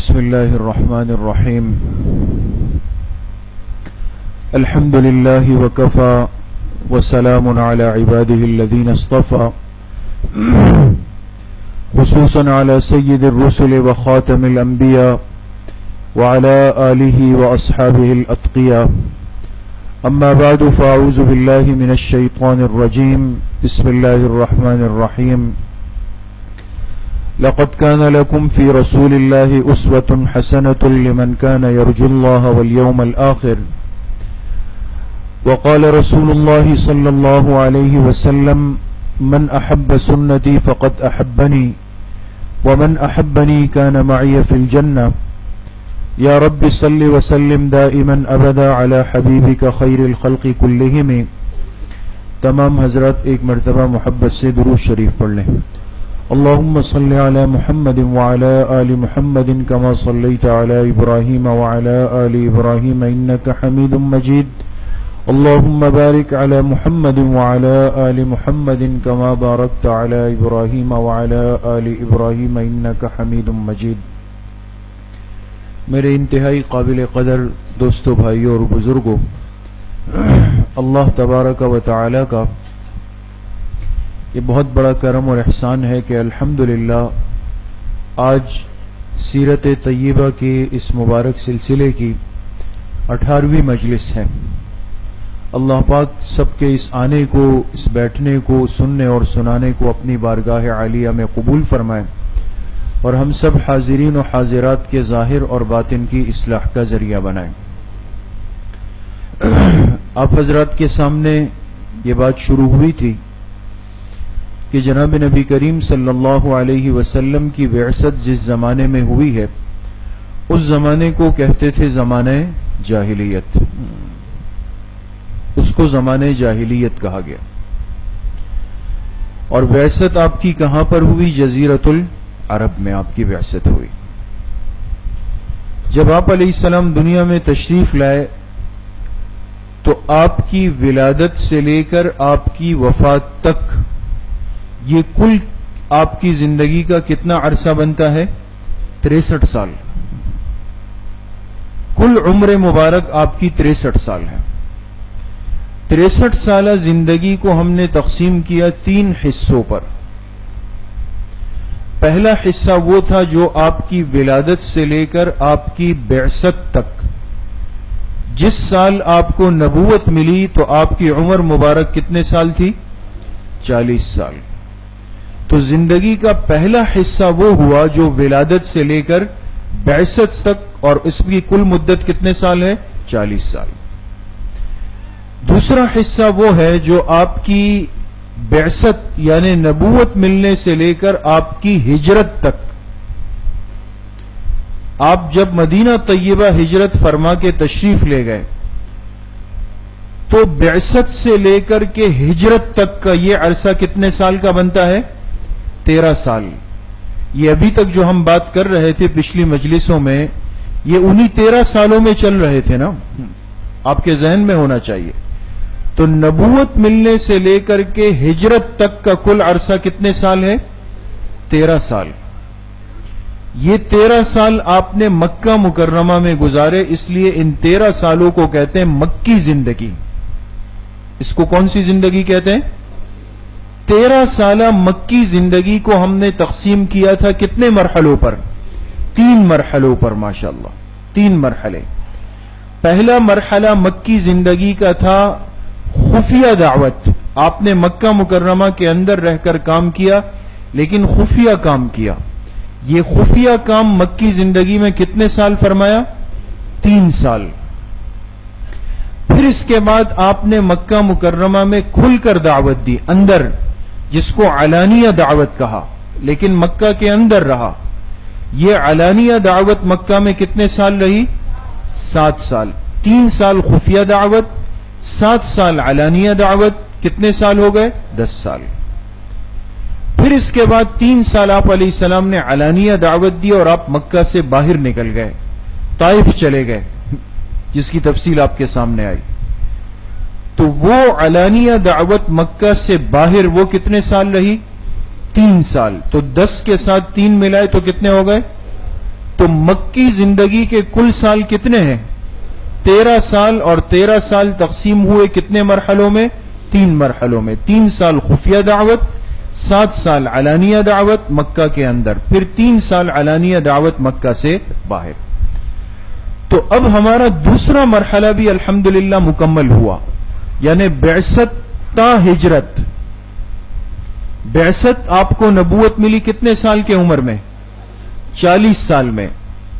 بسم الله الرحمن الرحيم. الحمد لله وكفى وسلام على عباده الذين اصطفى، خصوصا على سيد الرسل وخاتم الأنبياء وعلى آله وأصحابه الأتقياء. أما بعد فأعوذ بالله من الشيطان الرجيم. بسم الله الرحمن الرحيم. لقد كان لكم في رسول الله أسوة حسنة لمن كان يرجو الله واليوم الآخر. وقال رسول الله صلى الله عليه وسلم: من أحب سنتي فقد أحبني ومن أحبني كان معي في الجنة. يا رب صل وسلم دائما أبدا على حبيبك خير الخلق كلهم. تمام حضرات ایک مرتبہ محبت سے درود شریف پڑھ لیں. اللهم صل على محمد وعلى آل محمد كما صليت على إبراهيم وعلى آل إبراهيم إنك حميد مجيد. اللهم بارك على محمد وعلى آل محمد كما باركت على إبراهيم وعلى آل إبراهيم إنك حميد مجيد. میرے انتہائی قابل قدر دوستو، بھائیوں اور بزرگوں، اللہ تبارک و تعالی کا یہ بہت بڑا کرم اور احسان ہے کہ الحمدللہ آج سیرت طیبہ کے اس مبارک سلسلے کی 18ویں مجلس ہے. اللہ پاک سب کے اس آنے کو، اس بیٹھنے کو، سننے اور سنانے کو اپنی بارگاہ عالیہ میں قبول فرمائے اور ہم سب حاضرین و حاضرات کے ظاہر اور باطن کی اصلاح کا ذریعہ بنائیں. آپ حضرات کے سامنے یہ بات شروع ہوئی تھی کہ جناب نبی کریم صلی اللہ علیہ وسلم کی بعثت جس زمانے میں ہوئی ہے اس زمانے کو کہتے تھے زمانہ جاہلیت. اس کو زمانہ جاہلیت کہا گیا. اور بعثت آپ کی کہاں پر ہوئی؟ جزیرۃ العرب میں آپ کی بعثت ہوئی. جب آپ علیہ السلام دنیا میں تشریف لائے تو آپ کی ولادت سے لے کر آپ کی وفات تک یہ کل آپ کی زندگی کا کتنا عرصہ بنتا ہے؟ 63 سال. کل عمر مبارک آپ کی 63 سال ہے. 63 سالہ زندگی کو ہم نے تقسیم کیا 3 حصوں پر. پہلا حصہ وہ تھا جو آپ کی ولادت سے لے کر آپ کی بعثت تک. جس سال آپ کو نبوت ملی تو آپ کی عمر مبارک کتنے سال تھی؟ 40 سال. تو زندگی کا پہلا حصہ وہ ہوا جو ولادت سے لے کر بعثت تک، اور اس کی کل مدت کتنے سال ہے؟ 40 سال. دوسرا حصہ وہ ہے جو آپ کی بعثت یعنی نبوت ملنے سے لے کر آپ کی ہجرت تک. آپ جب مدینہ طیبہ ہجرت فرما کے تشریف لے گئے تو بعثت سے لے کر کے ہجرت تک کا یہ عرصہ کتنے سال کا بنتا ہے؟ 13 سال. یہ ابھی تک جو ہم بات کر رہے تھے پچھلی مجلسوں میں یہ انہی 13 سالوں میں چل رہے تھے نا، آپ کے ذہن میں ہونا چاہیے. تو نبوت ملنے سے لے کر کے ہجرت تک کا کل عرصہ کتنے سال ہے؟ 13 سال. یہ 13 سال آپ نے مکہ مکرمہ میں گزارے، اس لیے ان 13 سالوں کو کہتے ہیں مکی زندگی. اس کو کون سی زندگی کہتے ہیں؟ 13 سالہ مکی زندگی کو ہم نے تقسیم کیا تھا کتنے مرحلوں پر؟ 3 مرحلوں پر. ماشاءاللہ 3 مرحلے. پہلا مرحلہ مکی زندگی کا تھا خفیہ دعوت. آپ نے مکہ مکرمہ کے اندر رہ کر کام کیا لیکن خفیہ کام کیا. یہ خفیہ کام مکی زندگی میں کتنے سال فرمایا؟ 3 سال. پھر اس کے بعد آپ نے مکہ مکرمہ میں کھل کر دعوت دی اندر، جس کو علانیہ دعوت کہا، لیکن مکہ کے اندر رہا. یہ علانیہ دعوت مکہ میں کتنے سال رہی؟ 7 سال. 3 سال خفیہ دعوت، 7 سال علانیہ دعوت. کتنے سال ہو گئے؟ 10 سال. پھر اس کے بعد 3 سال آپ علیہ السلام نے علانیہ دعوت دی اور آپ مکہ سے باہر نکل گئے، طائف چلے گئے، جس کی تفصیل آپ کے سامنے آئی. تو وہ علانیہ دعوت مکہ سے باہر وہ کتنے سال رہی؟ 3 سال. تو 10 کے ساتھ 3 ملائے تو کتنے ہو گئے؟ تو مکی زندگی کے کل سال کتنے ہیں؟ 13 سال، اور 13 سال تقسیم ہوئے کتنے مرحلوں میں؟ 3 مرحلوں میں۔ 3 سال خفیہ دعوت، 7 سال علانیہ دعوت مکہ کے اندر، پھر 3 سال علانیہ دعوت مکہ سے باہر۔ تو اب ہمارا دوسرا مرحلہ بھی الحمدللہ مکمل ہوا، یعنی بعثت تا ہجرت۔ بعثت آپ کو نبوت ملی کتنے سال کے عمر میں؟ 40 سال میں،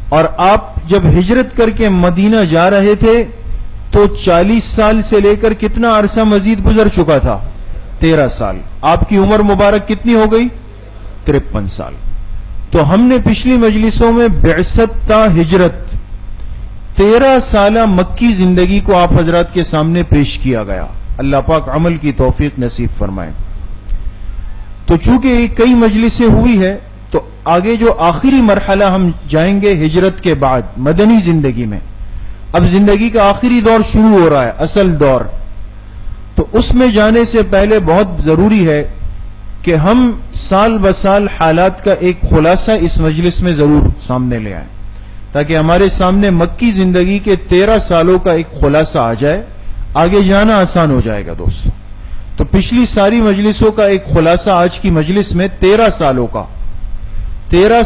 اور آپ جب ہجرت کر کے مدینہ جا رہے تھے تو 40 سال سے لے کر کتنا عرصہ مزید گزر چکا تھا؟ 13 سال۔ آپ کی عمر مبارک کتنی ہو گئی؟ 53 سال۔ تو ہم نے پچھلی مجلسوں میں بعثت تا ہجرت 13 سالہ مکی زندگی کو آپ حضرات کے سامنے پیش کیا گیا۔ اللہ پاک عمل کی توفیق نصیب فرمائے۔ تو چونکہ کئی مجلسیں ہوئی ہے تو آگے جو آخری مرحلہ ہم جائیں گے ہجرت کے بعد مدنی زندگی میں، اب زندگی کا آخری دور شروع ہو رہا ہے، اصل دور۔ تو اس میں جانے سے پہلے بہت ضروری ہے کہ ہم سال بسال حالات کا ایک خلاصہ اس مجلس میں ضرور سامنے لے آئیں، تاکہ ہمارے سامنے مکی زندگی کے 13 سالوں کا ایک خلاصہ آ جائے، آگے جانا آسان ہو جائے گا دوستو۔ تو پچھلی ساری مجلسوں کا ایک خلاصہ آج کی مجلس میں 13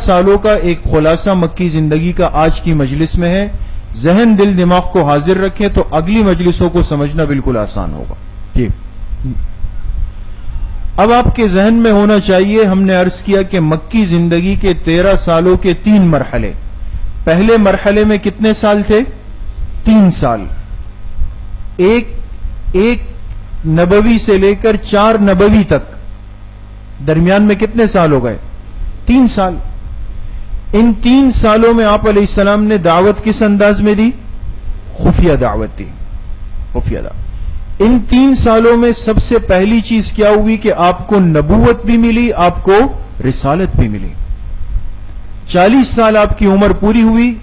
سالوں کا ایک خلاصہ مکی زندگی کا آج کی مجلس میں ہے۔ ذہن دل دماغ کو حاضر رکھیں تو اگلی مجلسوں کو سمجھنا بالکل آسان ہوگا۔ جی، اب آپ کے ذہن میں ہونا چاہیے، ہم نے عرض کیا کہ مکی زندگی کے 13 سالوں کے 3 مرحلے۔ پہلے مرحلے میں کتنے سال تھے؟ 3 سال۔ ایک نبوی سے لے کر 4 نبوی تک، درمیان میں کتنے سال ہو گئے؟ 3 سال۔ ان 3 سالوں میں آپ علیہ السلام نے دعوت کس انداز میں دی؟ خفیہ دعوت دی، خفیہ دعوت۔ ان 3 سالوں میں سب سے پہلی چیز کیا ہوئی کہ آپ کو نبوت بھی ملی، آپ کو رسالت بھی ملی۔ 40 سال آپ کی عمر پوری ہوئی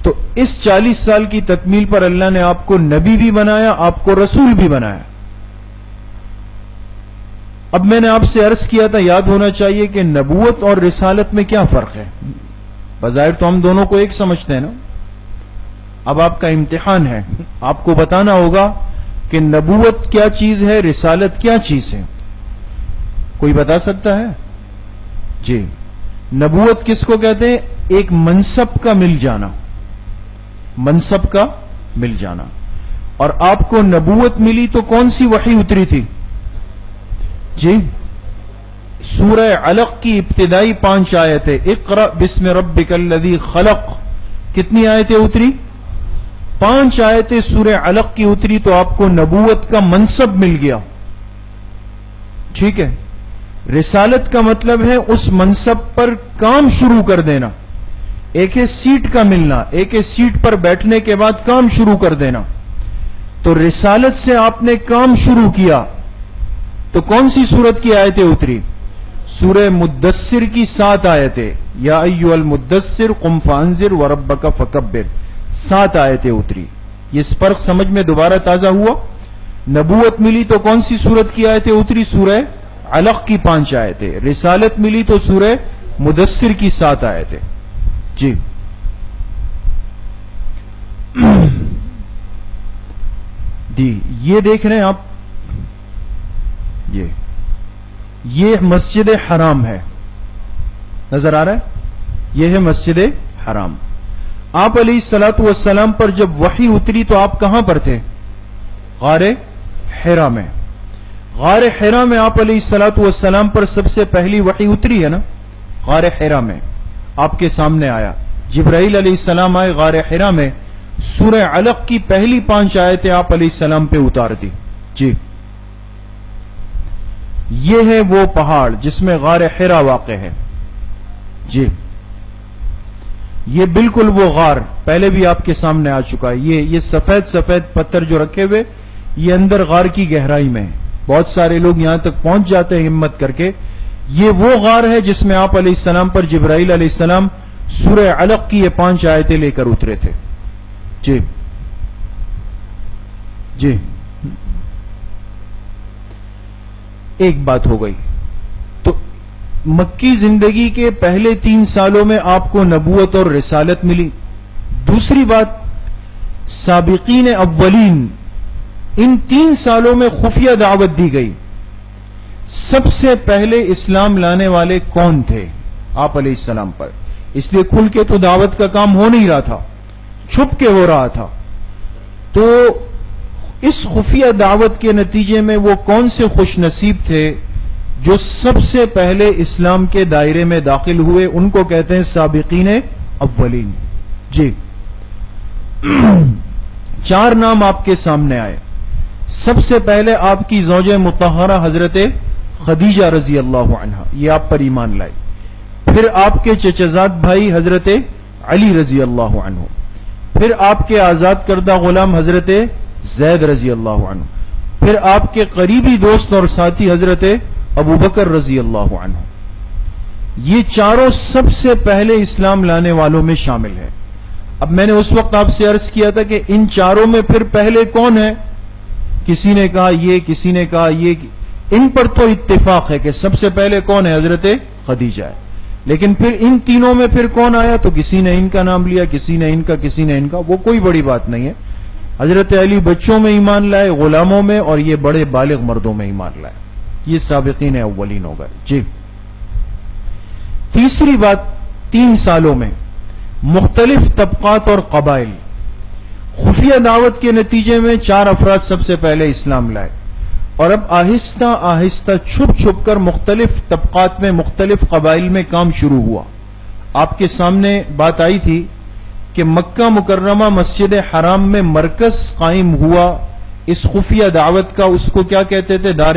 تو اس 40 سال کی تکمیل پر اللہ نے آپ کو نبی بھی بنایا، آپ کو رسول بھی بنایا۔ اب میں نے آپ سے عرض کیا تھا، یاد ہونا چاہیے کہ نبوت اور رسالت میں کیا فرق ہے؟ بظاہر تو ہم دونوں کو ایک سمجھتے ہیں نا۔ اب آپ کا امتحان ہے، آپ کو بتانا ہوگا کہ نبوت کیا چیز ہے، رسالت کیا چیز ہے۔ کوئی بتا سکتا ہے؟ جی، نبوت کس کو کہتے ہیں؟ ایک منصب کا مل جانا، منصب کا مل جانا۔ اور آپ کو نبوت ملی تو کون سی وحی اتری تھی؟ جی، سورہ علق کی ابتدائی 5 آیتیں، اقرأ بسم ربک الذی خلق، کتنی آیتیں اتری؟ 5 آیتیں سورہ علق کی اتری تو آپ کو نبوت کا منصب مل گیا۔ ٹھیک ہے، رسالت کا مطلب ہے اس منصب پر کام شروع کر دینا، ایک ہے سیٹ کا ملنا، ایک ہے سیٹ پر بیٹھنے کے بعد کام شروع کر دینا۔ تو رسالت سے آپ نے کام شروع کیا تو کون سی سورت کی آیتیں اتری؟ سورہ مدثر کی 7 آیتیں، یا ایھا المدثر قم فانذر وربک فکبر، 7 آیتیں اتری۔ یہ فرق سمجھ میں دوبارہ تازہ ہوا؟ نبوت ملی تو کون سی سورت کی آیتیں اتری؟ سورہ علق کی 5 آیتیں۔ رسالت ملی تو سورہ مدثر کی 7 آیتیں۔ جی، یہ دیکھ رہے ہیں آپ، یہ مسجد حرام ہے، نظر آ رہا ہے؟ یہ ہے مسجد حرام۔ آپ علیہ الصلوۃ والسلام پر جب وحی اتری تو آپ کہاں پر تھے؟ غار حرا میں۔ غار حرا میں آپ علیہ الصلوۃ والسلام پر سب سے پہلی وحی اتری ہے نا، غار حرا میں آپ کے سامنے آیا، جبرائیل علیہ السلام آئے غار حرا میں، سورہ علق کی پہلی 5 آیتیں آپ علیہ السلام پہ اتار دی۔ جی، یہ ہے وہ پہاڑ جس میں غار حرا واقع ہے۔ جی، یہ بالکل وہ غار پہلے بھی آپ کے سامنے آ چکا ہے۔ یہ سفید سفید پتھر جو رکھے ہوئے، یہ اندر غار کی گہرائی میں ہے، بہت سارے لوگ یہاں تک پہنچ جاتے ہیں ہمت کر کے۔ یہ وہ غار ہے جس میں آپ علیہ السلام پر جبرائیل علیہ السلام سورہ علق کی یہ 5 آیتیں لے کر اترے تھے۔ جی جی، ایک بات ہو گئی۔ تو مکی زندگی کے پہلے 3 سالوں میں آپ کو نبوت اور رسالت ملی. دوسری بات، سابقین اولین، ان 3 سالوں میں خفیہ دعوت دی گئی. سب سے پہلے اسلام لانے والے کون تھے؟ آپ علیہ السلام پر. اس لیے کھل کے تو دعوت کا کام ہو نہیں رہا تھا، چھپ کے ہو رہا تھا. تو اس خفیہ دعوت کے نتیجے میں وہ کون سے خوش نصیب تھے جو سب سے پہلے اسلام کے دائرے میں داخل ہوئے؟ ان کو کہتے ہیں سابقین اولین. جی 4 نام آپ کے سامنے آئے. سب سے پہلے آپ کی زوجہ مطہرہ حضرت خدیجہ رضی اللہ عنہا، یہ آپ پر ایمان لائے. پھر آپ کے چچزاد بھائی حضرت علی رضی اللہ عنہ. پھر آپ کے آزاد کردہ غلام حضرت زید رضی اللہ عنہ. پھر آپ کے قریبی دوست اور ساتھی حضرت ابو بکر رضی اللہ عنہ. یہ چاروں سب سے پہلے اسلام لانے والوں میں شامل ہے. اب میں نے اس وقت آپ سے عرض کیا تھا کہ ان چاروں میں پھر پہلے کون ہے؟ کسی نے کہا یہ، کسی نے کہا یہ. ان پر تو اتفاق ہے کہ سب سے پہلے کون ہے؟ حضرت خدیجہ ہے. لیکن پھر ان تینوں میں پھر کون آیا؟ تو کسی نے ان کا نام لیا، کسی نے ان کا، کسی نے ان کا. وہ کوئی بڑی بات نہیں ہے. حضرت علی بچوں میں ایمان لائے، غلاموں میں، اور یہ بڑے بالغ مردوں میں ایمان لائے. یہ سابقین اولین ہو گئے. جی تیسری بات، 3 سالوں میں مختلف طبقات اور قبائل. خفیہ دعوت کے نتیجے میں 4 افراد سب سے پہلے اسلام لائے، اور اب آہستہ آہستہ چھپ چھپ کر مختلف طبقات میں، مختلف قبائل میں کام شروع ہوا. آپ کے سامنے بات آئی تھی کہ مکہ مکرمہ مسجد حرام میں مرکز قائم ہوا اس خفیہ دعوت کا. اس کو کیا کہتے تھے؟ دار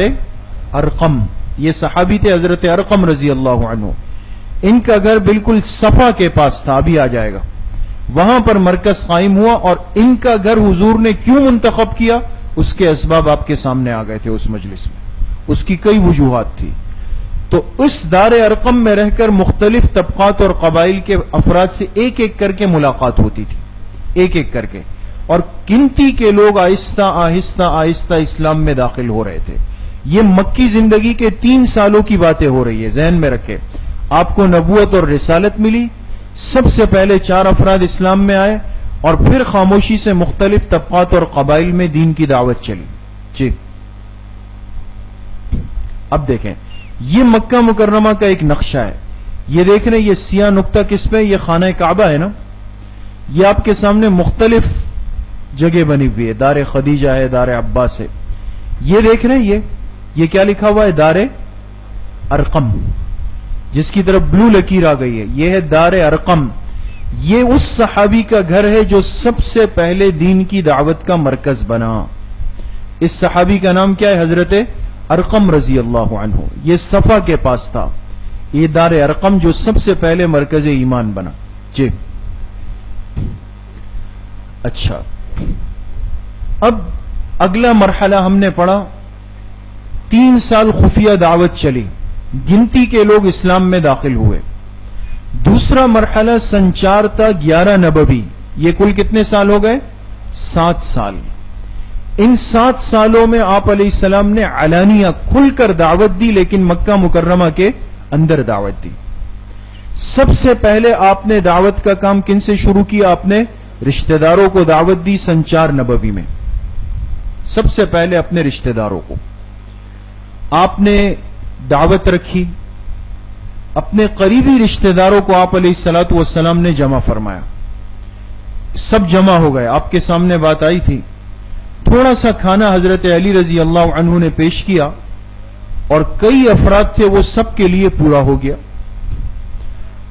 ارقم. یہ صحابی تھے حضرت ارقم رضی اللہ عنہ. ان کا گھر بالکل صفا کے پاس تھا، ابھی آ جائے گا. وہاں پر مرکز قائم ہوا، اور ان کا گھر حضور نے کیوں منتخب کیا اس کے اسباب آپ کے سامنے آ گئے تھے اس مجلس میں. اس کی کئی وجوہات تھی. تو اس دار ارقم میں رہ کر مختلف طبقات اور قبائل کے افراد سے ایک ایک کر کے ملاقات ہوتی تھی، ایک ایک کر کے. اور گنتی کے لوگ آہستہ آہستہ آہستہ اسلام میں داخل ہو رہے تھے. یہ مکی زندگی کے 3 سالوں کی باتیں ہو رہی ہے، ذہن میں رکھے. آپ کو نبوت اور رسالت ملی، سب سے پہلے 4 افراد اسلام میں آئے، اور پھر خاموشی سے مختلف طبقات اور قبائل میں دین کی دعوت چلی. جی اب دیکھیں، یہ مکہ مکرمہ کا ایک نقشہ ہے. یہ دیکھ رہے ہیں، یہ سیاہ نقطہ کس پہ؟ یہ خانہ کعبہ ہے نا. یہ آپ کے سامنے مختلف جگہ بنی ہوئی ہے. دار خدیجہ ہے، دار عباس ہے. یہ دیکھ رہے ہیں، یہ کیا لکھا ہوا ہے؟ دار ارقم، جس کی طرف بلو لکیر آ گئی ہے. یہ ہے دار ارقم. یہ اس صحابی کا گھر ہے جو سب سے پہلے دین کی دعوت کا مرکز بنا. اس صحابی کا نام کیا ہے؟ حضرت ارقم رضی اللہ عنہ. یہ صفا کے پاس تھا. یہ دار ارقم جو سب سے پہلے مرکز ایمان بنا. جی اچھا، اب اگلا مرحلہ ہم نے پڑھا. 3 سال خفیہ دعوت چلی، گنتی کے لوگ اسلام میں داخل ہوئے. دوسرا مرحلہ سن 4 تا 11 نبوی. یہ کل کتنے سال ہو گئے؟ 7 سال. ان 7 سالوں میں آپ علیہ السلام نے علانیہ کھل کر دعوت دی، لیکن مکہ مکرمہ کے اندر دعوت دی. سب سے پہلے آپ نے دعوت کا کام کن سے شروع کیا؟ آپ نے رشتہ داروں کو دعوت دی. سن 4 نبوی میں سب سے پہلے اپنے رشتہ داروں کو آپ نے دعوت رکھی. اپنے قریبی رشتہ داروں کو آپ علیہ الصلوۃ والسلام نے جمع فرمایا. سب جمع ہو گئے. آپ کے سامنے بات آئی تھی. تھوڑا سا کھانا حضرت علی رضی اللہ عنہ نے پیش کیا، اور کئی افراد تھے، وہ سب کے لیے پورا ہو گیا.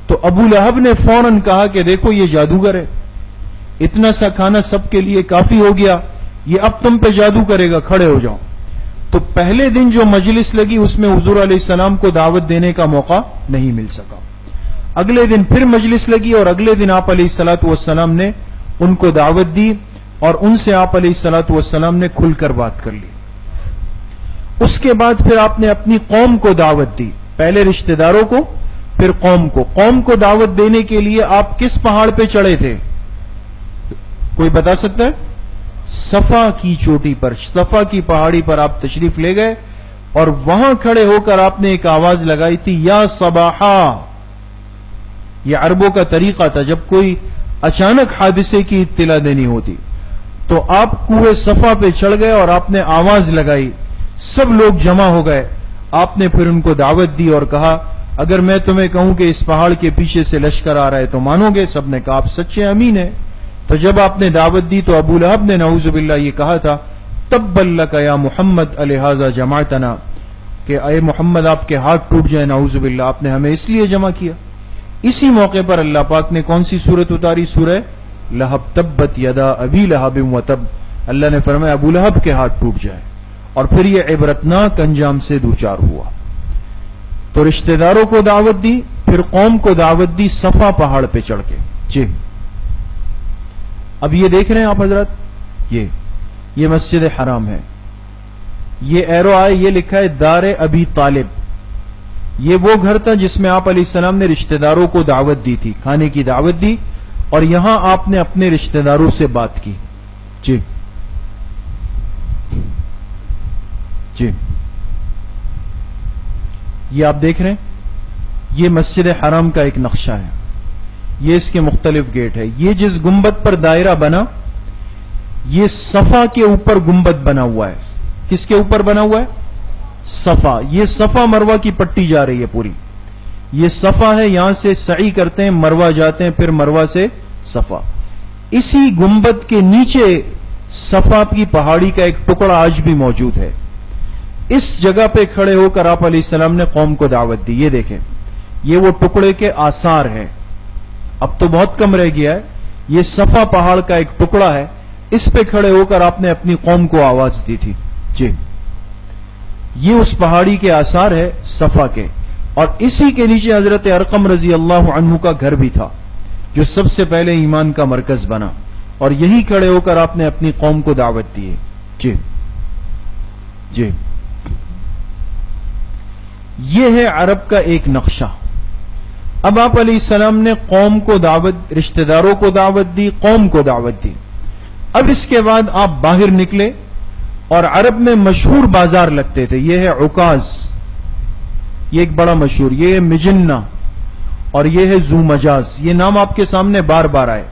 تو ابو لہب نے فوراً کہا کہ دیکھو یہ جادوگر ہے، اتنا سا کھانا سب کے لیے کافی ہو گیا، یہ اب تم پہ جادو کرے گا، کھڑے ہو جاؤ. تو پہلے دن جو مجلس لگی اس میں حضور علیہ السلام کو دعوت دینے کا موقع نہیں مل سکا. اگلے دن پھر مجلس لگی، اور اگلے دن آپ علیہ الصلوۃ والسلام نے ان کو دعوت دی، اور ان سے آپ علیہ الصلوۃ والسلام نے کھل کر بات کر لی. اس کے بعد پھر آپ نے اپنی قوم کو دعوت دی. پہلے رشتہ داروں کو، پھر قوم کو. قوم کو دعوت دینے کے لیے آپ کس پہاڑ پہ چڑھے تھے؟ کوئی بتا سکتا ہے؟ صفا کی چوٹی پر، صفا کی پہاڑی پر آپ تشریف لے گئے. اور وہاں کھڑے ہو کر آپ نے ایک آواز لگائی تھی، یا صباحا. یہ عربوں کا طریقہ تھا جب کوئی اچانک حادثے کی اطلاع دینی ہوتی تو آپ کوہ صفا پہ چڑھ گئے اور آپ نے آواز لگائی، سب لوگ جمع ہو گئے. آپ نے پھر ان کو دعوت دی اور کہا اگر میں تمہیں کہوں کہ اس پہاڑ کے پیچھے سے لشکر آ رہا ہے تو مانو گے؟ سب نے کہا آپ سچے امین ہیں. تو جب آپ نے دعوت دی تو ابو لہب نے نعوذ باللہ یہ کہا تھا، تبا لک یا محمد الہذا جمعتنا، کہ اے محمد آپ کے ہاتھ ٹوٹ جائیں، نعوذ باللہ آپ نے ہمیں اس لیے جمع کیا. اسی موقع پر اللہ پاک نے کون سی سورت اتاری؟ سورہ لہب، تبت یدا ابی لہب وتب. اللہ نے فرمایا ابو لہب کے ہاتھ ٹوٹ جائے، اور پھر یہ عبرتناک انجام سے دوچار ہوا. تو رشتہ داروں کو دعوت دی، پھر قوم کو دعوت دی صفا پہاڑ پہ چڑھ کے. جی اب یہ دیکھ رہے ہیں آپ حضرات، یہ مسجد حرام ہے، یہ ایرو آئے، یہ لکھا ہے دار ابی طالب. یہ وہ گھر تھا جس میں آپ علیہ السلام نے رشتہ داروں کو دعوت دی تھی، کھانے کی دعوت دی، اور یہاں آپ نے اپنے رشتہ داروں سے بات کی. جی جی یہ آپ دیکھ رہے ہیں، یہ مسجد حرام کا ایک نقشہ ہے، یہ اس کے مختلف گیٹ ہے. یہ جس گنبد پر دائرہ بنا، یہ صفا کے اوپر گنبد بنا ہوا ہے. کس کے اوپر بنا ہوا ہے؟ صفا. یہ صفا مروہ کی پٹی جا رہی ہے پوری. یہ صفا ہے، یہاں سے سعی کرتے ہیں، مروہ جاتے ہیں، پھر مروہ سے صفا. اسی گنبد کے نیچے صفا کی پہاڑی کا ایک ٹکڑا آج بھی موجود ہے. اس جگہ پہ کھڑے ہو کر آپ علیہ السلام نے قوم کو دعوت دی. یہ دیکھیں، یہ وہ ٹکڑے کے آثار ہیں، اب تو بہت کم رہ گیا ہے. یہ صفا پہاڑ کا ایک ٹکڑا ہے، اس پہ کھڑے ہو کر آپ نے اپنی قوم کو آواز دی تھی. جی یہ اس پہاڑی کے آثار ہے صفا کے، اور اسی کے نیچے حضرت ارقم رضی اللہ عنہ کا گھر بھی تھا جو سب سے پہلے ایمان کا مرکز بنا، اور یہی کھڑے ہو کر آپ نے اپنی قوم کو دعوت دی ہے. جی جی یہ ہے عرب کا ایک نقشہ. اب آپ علیہ السلام نے قوم کو دعوت، رشتہ داروں کو دعوت دی، قوم کو دعوت دی. اب اس کے بعد آپ باہر نکلے، اور عرب میں مشہور بازار لگتے تھے. یہ ہے عکاظ، یہ ایک بڑا مشہور، یہ ہے مجنہ، اور یہ ہے ذو مجاز. یہ نام آپ کے سامنے بار بار آئے.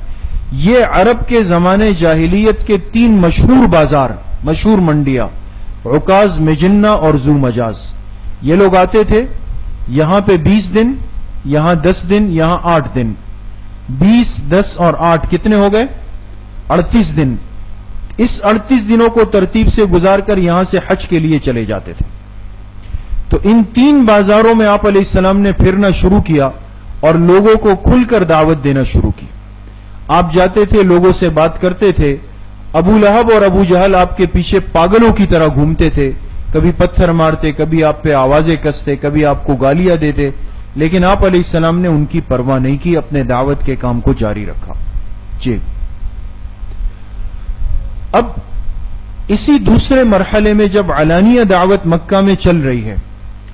یہ عرب کے زمانے جاہلیت کے 3 مشہور بازار، مشہور منڈیاں، عکاظ، مجنہ اور ذو مجاز. یہ لوگ آتے تھے یہاں پہ 20 دن، یہاں 10 دن، یہاں 8 دن. 20، 10 اور 8 کتنے ہو گئے؟ 38 دن. اس 38 دنوں کو ترتیب سے گزار کر یہاں سے حج کے لیے چلے جاتے تھے. تو ان 3 بازاروں میں آپ علیہ السلام نے پھرنا شروع کیا اور لوگوں کو کھل کر دعوت دینا شروع کی. آپ جاتے تھے، لوگوں سے بات کرتے تھے. ابو لہب اور ابو جہل آپ کے پیچھے پاگلوں کی طرح گھومتے تھے، کبھی پتھر مارتے، کبھی آپ پہ آوازیں کستے، کبھی آپ کو گالیاں دیتے، لیکن آپ علیہ السلام نے ان کی پرواہ نہیں کی، اپنے دعوت کے کام کو جاری رکھا. جی اب اسی دوسرے مرحلے میں جب علانیہ دعوت مکہ میں چل رہی ہے،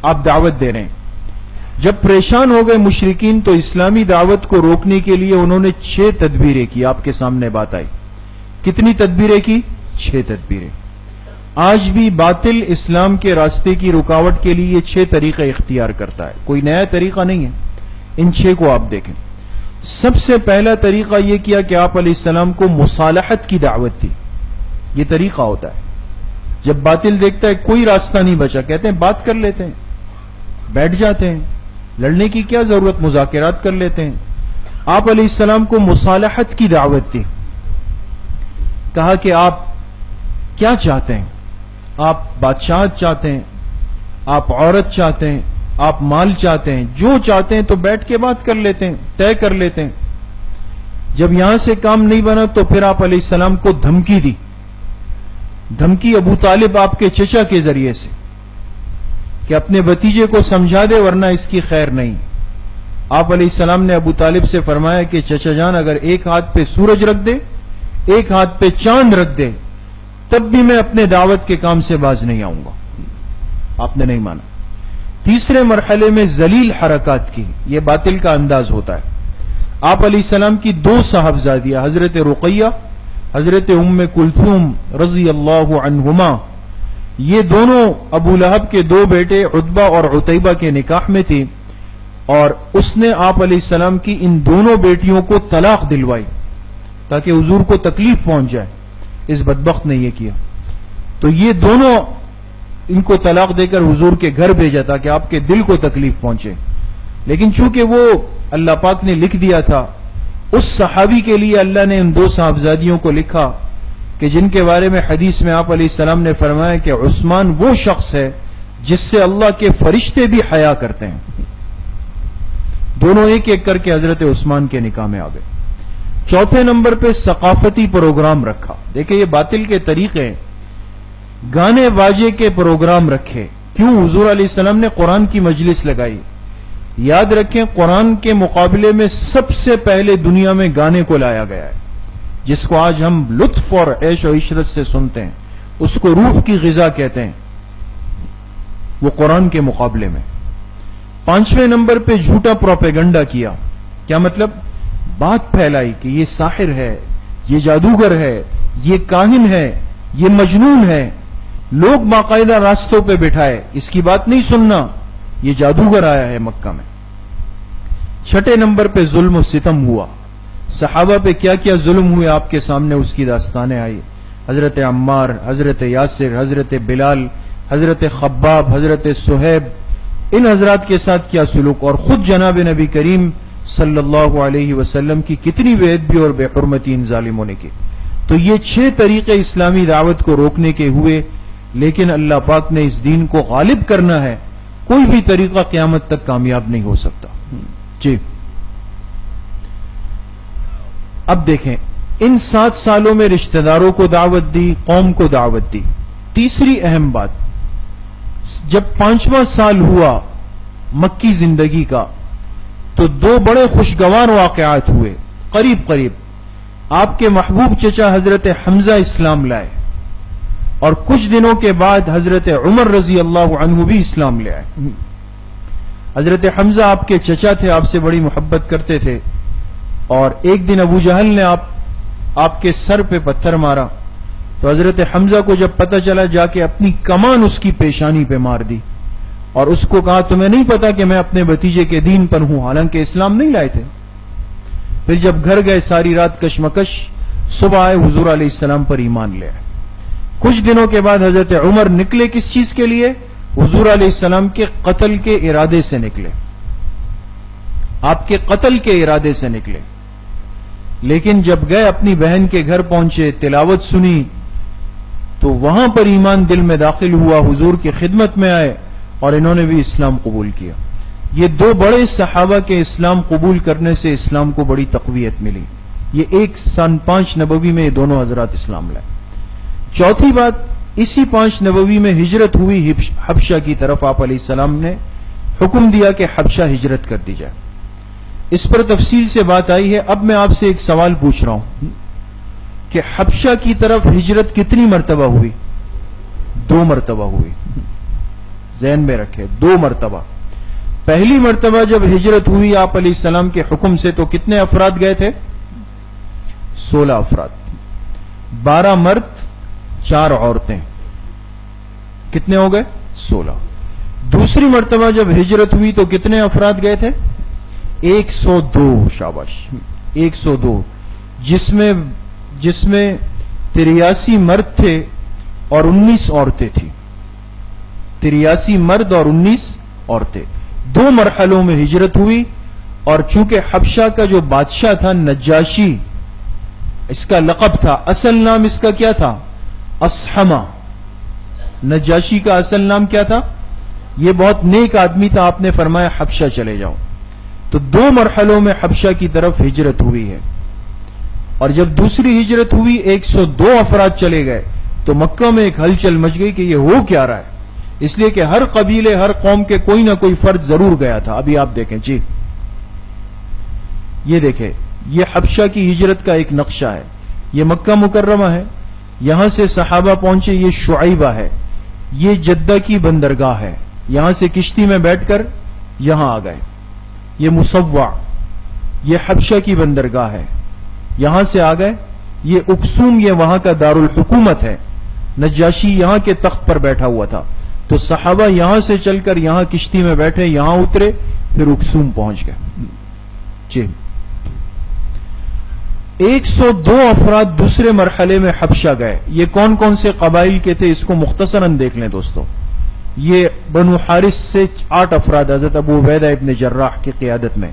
آپ دعوت دے رہے ہیں، جب پریشان ہو گئے مشرکین تو اسلامی دعوت کو روکنے کے لیے انہوں نے 6 تدبیریں کی. آپ کے سامنے بات آئی. کتنی تدبیریں کی؟ 6 تدبیریں. آج بھی باطل اسلام کے راستے کی رکاوٹ کے لیے یہ 6 طریقے اختیار کرتا ہے، کوئی نیا طریقہ نہیں ہے. ان 6 کو آپ دیکھیں. سب سے پہلا طریقہ یہ کیا کہ آپ علیہ السلام کو مصالحت کی دعوت دی. یہ طریقہ ہوتا ہے جب باطل دیکھتا ہے کوئی راستہ نہیں بچا، کہتے ہیں بات کر لیتے ہیں، بیٹھ جاتے ہیں، لڑنے کی کیا ضرورت، مذاکرات کر لیتے ہیں. آپ علیہ السلام کو مصالحت کی دعوت دی. کہا کہ آپ کیا چاہتے ہیں؟ آپ بادشاہت چاہتے ہیں، آپ عورت چاہتے ہیں، آپ مال چاہتے ہیں، جو چاہتے ہیں تو بیٹھ کے بات کر لیتے ہیں، طے کر لیتے ہیں. جب یہاں سے کام نہیں بنا تو پھر آپ علیہ السلام کو دھمکی دی. دھمکی ابو طالب آپ کے چچا کے ذریعے سے کہ اپنے بھتیجے کو سمجھا دے ورنہ اس کی خیر نہیں. آپ علیہ السلام نے ابو طالب سے فرمایا کہ چچا جان اگر ایک ہاتھ پہ سورج رکھ دے، ایک ہاتھ پہ چاند رکھ دے، تب بھی میں اپنے دعوت کے کام سے باز نہیں آؤں گا. آپ نے نہیں مانا. تیسرے مرحلے میں ذلیل حرکات کی. یہ باطل کا انداز ہوتا ہے. آپ علیہ السلام کی 2 صاحبزادیاں حضرت رقیہ، حضرت ام کلثوم رضی اللہ عنہما، یہ دونوں ابو لہب کے دو بیٹے عتبہ اور عتیبہ کے نکاح میں تھی، اور اس نے آپ علیہ السلام کی ان دونوں بیٹیوں کو طلاق دلوائی تاکہ حضور کو تکلیف پہنچ جائے. اس بدبخت نے یہ کیا، تو یہ دونوں ان کو طلاق دے کر حضور کے گھر بھیجا تاکہ آپ کے دل کو تکلیف پہنچے. لیکن چونکہ وہ اللہ پاک نے لکھ دیا تھا، اس صحابی کے لیے اللہ نے ان دو صاحبزادیوں کو لکھا کہ جن کے بارے میں حدیث میں آپ علیہ السلام نے فرمایا کہ عثمان وہ شخص ہے جس سے اللہ کے فرشتے بھی حیا کرتے ہیں. دونوں ایک ایک کر کے حضرت عثمان کے نکاح میں آ گئے. چوتھے نمبر پہ ثقافتی پروگرام رکھا. دیکھیں یہ باطل کے طریقے، گانے باجے کے پروگرام رکھے. کیوں؟ حضور علیہ السلام نے قرآن کی مجلس لگائی. یاد رکھیں قرآن کے مقابلے میں سب سے پہلے دنیا میں گانے کو لایا گیا ہے، جس کو آج ہم لطف اور عیش و عشرت سے سنتے ہیں، اس کو روح کی غذا کہتے ہیں، وہ قرآن کے مقابلے میں. پانچویں نمبر پہ جھوٹا پروپیگنڈا کیا. کیا مطلب؟ بات پھیلائی کہ یہ ساحر ہے، یہ جادوگر ہے، یہ کاہن ہے، یہ مجنون ہے. لوگ باقاعدہ راستوں پہ بٹھائے، اس کی بات نہیں سننا، یہ جادوگر آیا ہے مکہ میں. چھٹے نمبر پہ ظلم و ستم ہوا. صحابہ پہ کیا کیا ظلم ہوئے آپ کے سامنے اس کی داستانیں آئی. حضرت عمار، حضرت یاسر، حضرت بلال، حضرت خباب، حضرت صہیب، ان حضرات کے ساتھ کیا سلوک، اور خود جناب نبی کریم صلی اللہ علیہ وسلم کی کتنی بے ادبی اور بے حرمتی ان ظالموں نے کی. تو یہ 6 طریقے اسلامی دعوت کو روکنے کے ہوئے، لیکن اللہ پاک نے اس دین کو غالب کرنا ہے. کوئی بھی طریقہ قیامت تک کامیاب نہیں ہو سکتا. جی اب دیکھیں، ان 7 سالوں میں رشتہ داروں کو دعوت دی، قوم کو دعوت دی. تیسری اہم بات، جب 5واں سال ہوا مکی زندگی کا تو 2 بڑے خوشگوار واقعات ہوئے. قریب آپ کے محبوب چچا حضرت حمزہ اسلام لائے، اور کچھ دنوں کے بعد حضرت عمر رضی اللہ عنہ بھی اسلام لے آئے. حضرت حمزہ آپ کے چچا تھے، آپ سے بڑی محبت کرتے تھے، اور ایک دن ابو جہل نے آپ کے سر پہ پتھر مارا. تو حضرت حمزہ کو جب پتہ چلا، جا کے اپنی کمان اس کی پیشانی پہ مار دی، اور اس کو کہا تمہیں نہیں پتا کہ میں اپنے بھتیجے کے دین پر ہوں، حالانکہ اسلام نہیں لائے تھے. پھر جب گھر گئے ساری رات کشمکش، صبح آئے حضور علیہ السلام پر ایمان لے آئے. کچھ دنوں کے بعد حضرت عمر نکلے کس چیز کے لیے؟ حضور علیہ السلام کے قتل کے ارادے سے نکلے، آپ کے قتل کے ارادے سے نکلے. لیکن جب گئے اپنی بہن کے گھر پہنچے، تلاوت سنی، تو وہاں پر ایمان دل میں داخل ہوا، حضور کی خدمت میں آئے اور انہوں نے بھی اسلام قبول کیا. یہ 2 بڑے صحابہ کے اسلام قبول کرنے سے اسلام کو بڑی تقویت ملی. یہ 1 سن 5 نبوی میں یہ دونوں حضرات اسلام لائے. چوتھی بات، اسی 5 نبوی میں ہجرت ہوئی حبشہ کی طرف. آپ علیہ السلام نے حکم دیا کہ حبشہ ہجرت کر دی جائے. اس پر تفصیل سے بات آئی ہے. اب میں آپ سے ایک سوال پوچھ رہا ہوں کہ حبشہ کی طرف ہجرت کتنی مرتبہ ہوئی؟ 2 مرتبہ ہوئی. ذہن میں رکھے، 2 مرتبہ. پہلی مرتبہ جب ہجرت ہوئی آپ علیہ السلام کے حکم سے، تو کتنے افراد گئے تھے؟ 16 افراد. 12 مرد، 4 عورتیں. کتنے ہو گئے؟ 16. دوسری مرتبہ جب ہجرت ہوئی تو کتنے افراد گئے تھے؟ 102. شاباش، 102. جس میں 83 مرد تھے اور 19 عورتیں تھیں. 83 مرد اور 19 عورتیں. 2 مرحلوں میں ہجرت ہوئی. اور چونکہ حبشہ کا جو بادشاہ تھا نجاشی، اس کا لقب تھا، اصل نام اس کا کیا تھا؟ اصحمہ. نجاشی کا اصل نام کیا تھا؟ یہ بہت نیک آدمی تھا. آپ نے فرمایا حبشہ چلے جاؤ. تو 2 مرحلوں میں حبشہ کی طرف ہجرت ہوئی ہے. اور جب دوسری ہجرت ہوئی 102 افراد چلے گئے تو مکہ میں ایک ہلچل مچ گئی کہ یہ ہو کیا رہا ہے. اس لیے کہ ہر قبیلے، ہر قوم کے کوئی نہ کوئی فرد ضرور گیا تھا. ابھی آپ دیکھیں. جی یہ دیکھیں، یہ حبشہ کی ہجرت کا ایک نقشہ ہے. یہ مکہ مکرمہ ہے، یہاں سے صحابہ پہنچے. یہ شعیبہ ہے، یہ جدہ کی بندرگاہ ہے. یہاں سے کشتی میں بیٹھ کر یہاں آ گئے. یہ مصوع، یہ حبشہ کی بندرگاہ ہے. یہاں سے آ گئے. یہ اکسوم، یہ وہاں کا دارالحکومت ہے. نجاشی یہاں کے تخت پر بیٹھا ہوا تھا، تو صحابہ یہاں سے چل کر یہاں کشتی میں بیٹھے، یہاں اترے، پھر اکسوم پہنچ گئے. جی 102 افراد دوسرے مرحلے میں حبشہ گئے. یہ کون کون سے قبائل کے تھے اس کو مختصراً دیکھ لیں دوستو. یہ بنو حارث سے 8 افراد حضرت ابو عبیدہ ابن جراح کی قیادت میں.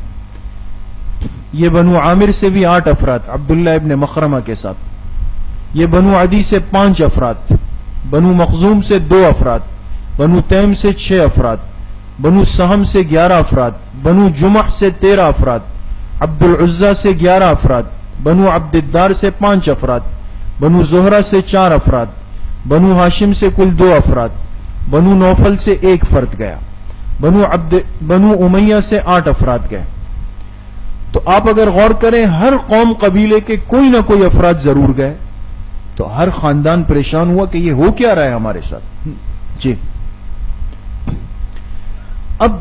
یہ بنو عامر سے بھی 8 افراد عبداللہ ابن مخرمہ کے ساتھ. یہ بنو عدی سے 5 افراد، بنو مخزوم سے 2 افراد، بنو تیم سے 6 افراد، بنو سہم سے 11 افراد، بنو جمح سے 13 افراد، عبد العزہ سے 11 افراد، بنو عبد الدار سے 5 افراد، بنو زہرہ سے 4 افراد، بنو ہاشم سے کل 2 افراد، بنو نوفل سے 1 فرد گیا، بنو امیہ سے 8 افراد گئے. تو آپ اگر غور کریں ہر قوم قبیلے کے کوئی نہ کوئی افراد ضرور گئے، تو ہر خاندان پریشان ہوا کہ یہ ہو کیا رہا ہے ہمارے ساتھ. جی اب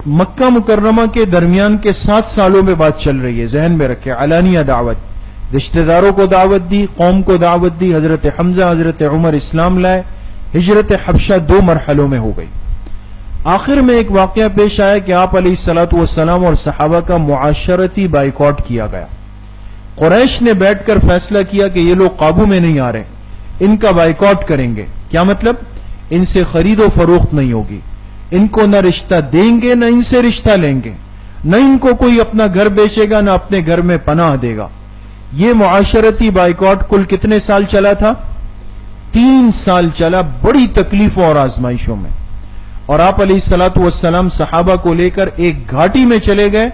مکہ مکرمہ کے درمیان کے 7 سالوں میں بات چل رہی ہے، ذہن میں رکھے. علانیہ دعوت، رشتہ داروں کو دعوت دی، قوم کو دعوت دی. حضرت حمزہ حضرت عمر اسلام لائے. ہجرت حبشہ 2 مرحلوں میں ہو گئی. آخر میں ایک واقعہ پیش آیا کہ آپ علیہ الصلوۃ والسلام اور صحابہ کا معاشرتی بائیکاٹ کیا گیا. قریش نے بیٹھ کر فیصلہ کیا کہ یہ لوگ قابو میں نہیں آ رہے، ان کا بائیکاٹ کریں گے. کیا مطلب؟ ان سے خرید و فروخت نہیں ہوگی، ان کو نہ رشتہ دیں گے نہ ان سے رشتہ لیں گے، نہ ان کو کوئی اپنا گھر بیچے گا نہ اپنے گھر میں پناہ دے گا. یہ معاشرتی بائیکاٹ کل کتنے سال چلا تھا؟ 3 سال چلا، بڑی تکلیفوں اور آزمائشوں میں. اور آپ علیہ الصلوۃ والسلام صحابہ کو لے کر ایک گھاٹی میں چلے گئے.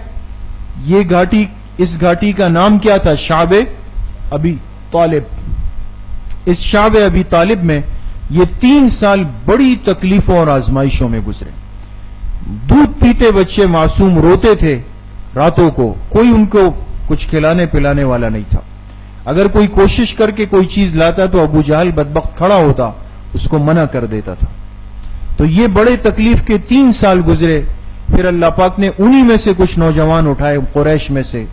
یہ گھاٹی، اس گھاٹی کا نام کیا تھا؟ شعب ابی طالب. اس شعب ابی طالب میں یہ 3 سال بڑی تکلیفوں اور آزمائشوں میں گزرے. دودھ پیتے بچے معصوم روتے تھے راتوں کو، کوئی ان کو کچھ کھلانے پلانے والا نہیں تھا. اگر کوئی کوشش کر کے کوئی چیز لاتا تو ابو جہل بدبخت کھڑا ہوتا، اس کو منع کر دیتا تھا. تو یہ بڑے تکلیف کے 3 سال گزرے. پھر اللہ پاک نے انہی میں سے کچھ نوجوان اٹھائے قریش میں سے،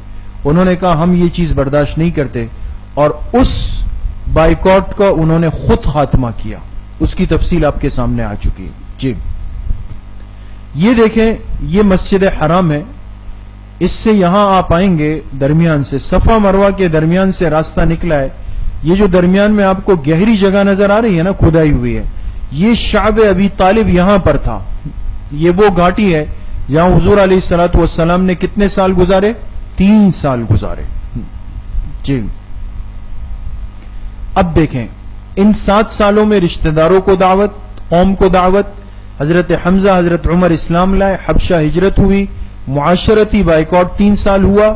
انہوں نے کہا ہم یہ چیز برداشت نہیں کرتے، اور اس بائیکاٹ کا انہوں نے خود خاتمہ کیا. اس کی تفصیل آپ کے سامنے آ چکی ہے. جی یہ دیکھیں، یہ مسجد حرام ہے. اس سے یہاں آپ آئیں گے، درمیان سے صفا مروہ کے درمیان سے راستہ نکلا ہے. یہ جو درمیان میں آپ کو گہری جگہ نظر آ رہی ہے نا، کھدائی ہوئی ہے، یہ شعب ابی طالب یہاں پر تھا. یہ وہ گھاٹی ہے جہاں حضور علیہ الصلوۃ والسلام نے کتنے سال گزارے؟ 3 سال گزارے. جی اب دیکھیں، ان 7 سالوں میں رشتہ داروں کو دعوت، قوم کو دعوت. حضرت حمزہ حضرت عمر اسلام لائے، حبشہ ہجرت ہوئی، معاشرتی بائیکاٹ 3 سال ہوا.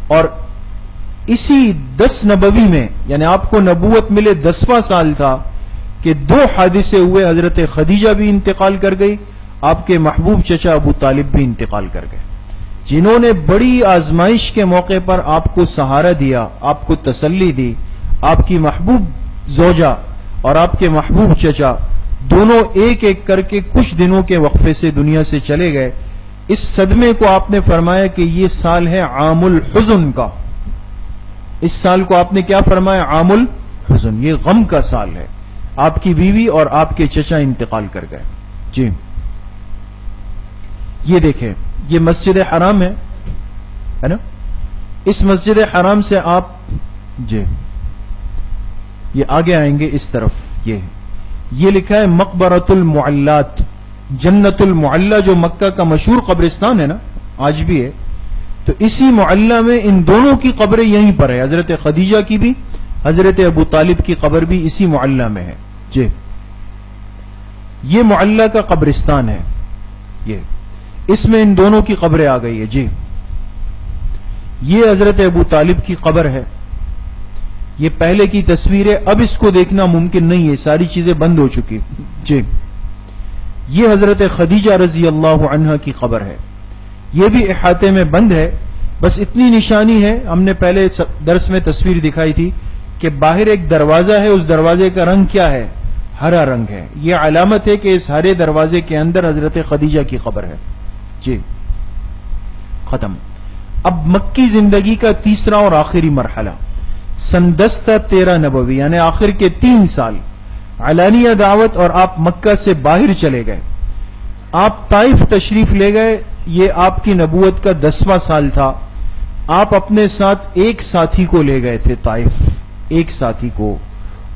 اور اسی 10 نبوی میں، یعنی آپ کو نبوت ملے 10واں سال تھا کہ 2 حادثے ہوئے. حضرت خدیجہ بھی انتقال کر گئی، آپ کے محبوب چچا ابو طالب بھی انتقال کر گئے، جنہوں نے بڑی آزمائش کے موقع پر آپ کو سہارا دیا، آپ کو تسلی دی. آپ کی محبوب زوجہ اور آپ کے محبوب چچا دونوں ایک ایک کر کے کچھ دنوں کے وقفے سے دنیا سے چلے گئے. اس صدمے کو آپ نے فرمایا کہ یہ سال ہے عام الحزن کا. اس سال کو آپ نے کیا فرمایا؟ عام الحزن، یہ غم کا سال ہے. آپ کی بیوی اور آپ کے چچا انتقال کر گئے. جی یہ دیکھیں، یہ مسجد حرام ہے نا. اس مسجد حرام سے آپ جی یہ آگے آئیں گے اس طرف. یہ لکھا ہے مقبرۃ المعلات، جنت المعلہ، جو مکہ کا مشہور قبرستان ہے نا، آج بھی ہے. تو اسی معلہ میں ان دونوں کی قبریں یہیں پر ہے، حضرت خدیجہ کی بھی، حضرت ابو طالب کی قبر بھی اسی معلہ میں ہے. جی یہ معلہ کا قبرستان ہے، یہ اس میں ان دونوں کی قبریں آ گئی ہے. جی یہ حضرت ابو طالب کی قبر ہے. یہ پہلے کی تصویر ہے، اب اس کو دیکھنا ممکن نہیں ہے، ساری چیزیں بند ہو چکی. جی یہ حضرت خدیجہ رضی اللہ عنہا کی قبر ہے. یہ بھی احاطے میں بند ہے. بس اتنی نشانی ہے، ہم نے پہلے درس میں تصویر دکھائی تھی کہ باہر ایک دروازہ ہے، اس دروازے کا رنگ کیا ہے؟ ہرا رنگ ہے. یہ علامت ہے کہ اس ہرے دروازے کے اندر حضرت خدیجہ کی قبر ہے. جی ختم. اب مکی زندگی کا تیسرا اور آخری مرحلہ، سندستہ 13 نبوی، یعنی آخر کے 3 سال. علانیہ دعوت، اور آپ مکہ سے باہر چلے گئے. آپ طائف تشریف لے گئے. یہ آپ کی نبوت کا 10واں سال تھا. آپ اپنے ساتھ ایک ساتھی کو لے گئے تھے طائف. ایک ساتھی کو.